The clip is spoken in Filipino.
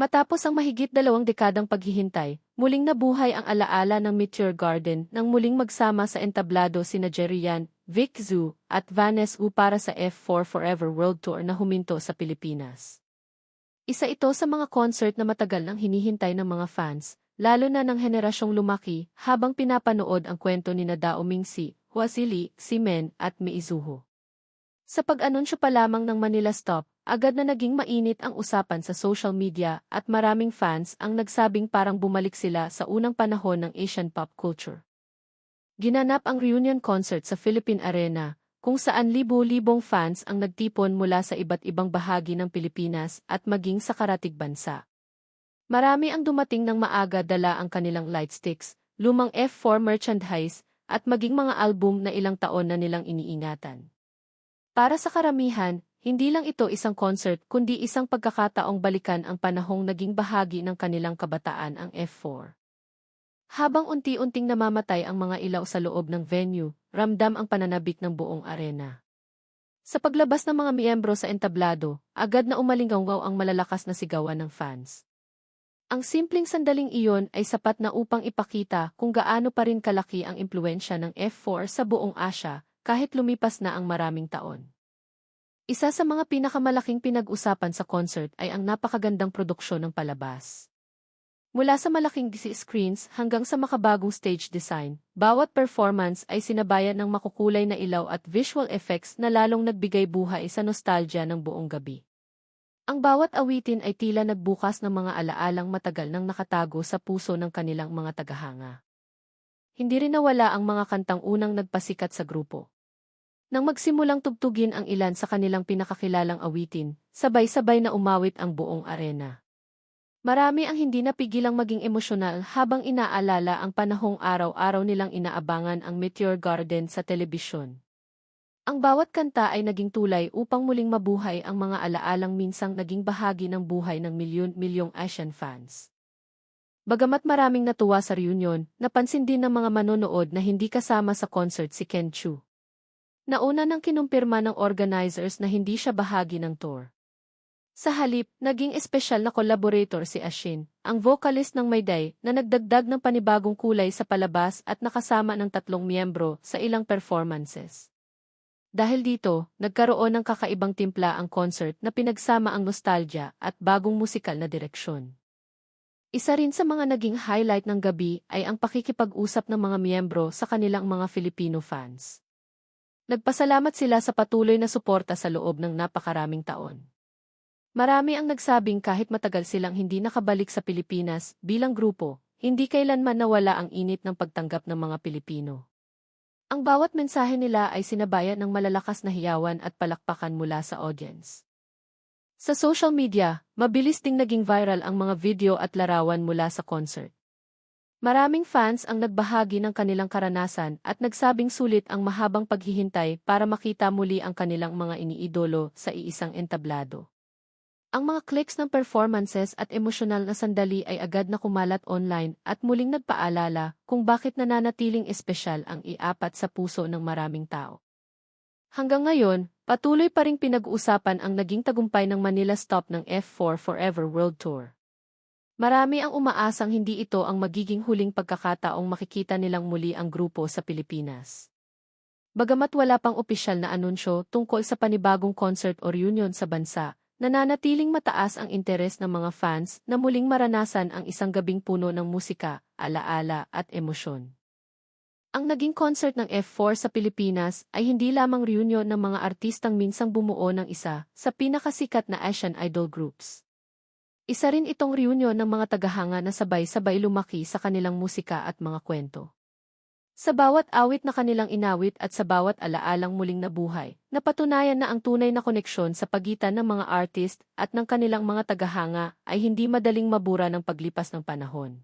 Matapos ang mahigit 2 dekadang paghihintay, muling nabuhay ang alaala ng Meteor Garden nang muling magsama sa entablado sina Jerry Yan, Vic Zhu, at Vanessa Wu para sa F4 Forever World Tour na huminto sa Pilipinas. Isa ito sa mga concert na matagal nang hinihintay ng mga fans, lalo na ng henerasyong lumaki habang pinapanood ang kwento ni Dao Mingxi, Hua Zili, Ximen, at Meizuho. Sa pag-anunsyo pa lamang ng Manila Stop, agad na naging mainit ang usapan sa social media at maraming fans ang nagsabing parang bumalik sila sa unang panahon ng Asian pop culture. Ginanap ang reunion concert sa Philippine Arena, kung saan libo-libong fans ang nagtipon mula sa iba't ibang bahagi ng Pilipinas at maging sa karatig bansa. Marami ang dumating ng maaga dala ang kanilang lightsticks, lumang F4 merchandise, at maging mga album na ilang taon na nilang iniingatan. Para sa karamihan, hindi lang ito isang concert kundi isang pagkakataong balikan ang panahong naging bahagi ng kanilang kabataan ang F4. Habang unti-unting namamatay ang mga ilaw sa loob ng venue, ramdam ang pananabik ng buong arena. Sa paglabas ng mga miyembro sa entablado, agad na umalinggaw ang malalakas na sigawan ng fans. Ang simpleng sandaling iyon ay sapat na upang ipakita kung gaano pa rin kalaki ang impluwensya ng F4 sa buong Asya, kahit lumipas na ang maraming taon. Isa sa mga pinakamalaking pinag-usapan sa concert ay ang napakagandang produksyon ng palabas. Mula sa malaking screens hanggang sa makabagong stage design, bawat performance ay sinabayan ng makukulay na ilaw at visual effects na lalong nagbigay buhay sa nostalgia ng buong gabi. Ang bawat awitin ay tila nagbukas ng mga alaalang matagal nang nakatago sa puso ng kanilang mga tagahanga. Hindi rin nawala ang mga kantang unang nagpasikat sa grupo. Nang magsimulang tugtugin ang ilan sa kanilang pinakakilalang awitin, sabay-sabay na umawit ang buong arena. Marami ang hindi napigilang maging emosyonal habang inaalala ang panahong araw-araw nilang inaabangan ang Meteor Garden sa telebisyon. Ang bawat kanta ay naging tulay upang muling mabuhay ang mga alaalang minsang naging bahagi ng buhay ng milyon-milyong Asian fans. Bagamat maraming natuwa sa reunion, napansin din ng mga manonood na hindi kasama sa concert si Ken Chu. Nauna nang kinumpirma ng organizers na hindi siya bahagi ng tour. Sa halip, naging espesyal na collaborator si Ashin, ang vocalist ng Mayday na nagdagdag ng panibagong kulay sa palabas at nakasama ng 3 miyembro sa ilang performances. Dahil dito, nagkaroon ng kakaibang timpla ang concert na pinagsama ang nostalgia at bagong musikal na direksyon. Isa rin sa mga naging highlight ng gabi ay ang pakikipag-usap ng mga miyembro sa kanilang mga Filipino fans. Nagpasalamat sila sa patuloy na suporta sa loob ng napakaraming taon. Marami ang nagsabing kahit matagal silang hindi nakabalik sa Pilipinas bilang grupo, hindi kailanman nawala ang init ng pagtanggap ng mga Pilipino. Ang bawat mensahe nila ay sinabayan ng malalakas na hiyawan at palakpakan mula sa audience. Sa social media, mabilis ding naging viral ang mga video at larawan mula sa concert. Maraming fans ang nagbahagi ng kanilang karanasan at nagsabing sulit ang mahabang paghihintay para makita muli ang kanilang mga iniidolo sa iisang entablado. Ang mga clips ng performances at emosyonal na sandali ay agad na kumalat online at muling nagpaalala kung bakit nananatiling espesyal ang iapat sa puso ng maraming tao. Hanggang ngayon, patuloy pa ring pinag-uusapan ang naging tagumpay ng Manila Stop ng F4 Forever World Tour. Marami ang umaasang hindi ito ang magiging huling pagkakataong makikita nilang muli ang grupo sa Pilipinas. Bagamat wala pang opisyal na anunsyo tungkol sa panibagong concert o reunion sa bansa, nananatiling mataas ang interes ng mga fans na muling maranasan ang isang gabing puno ng musika, alaala at emosyon. Ang naging concert ng F4 sa Pilipinas ay hindi lamang reunion ng mga artistang minsang bumuo ng isa sa pinakasikat na Asian idol groups. Isa rin itong reunion ng mga tagahanga na sabay-sabay lumaki sa kanilang musika at mga kwento. Sa bawat awit na kanilang inawit at sa bawat alaalang muling nabuhay, napatunayan na ang tunay na koneksyon sa pagitan ng mga artist at ng kanilang mga tagahanga ay hindi madaling mabura ng paglipas ng panahon.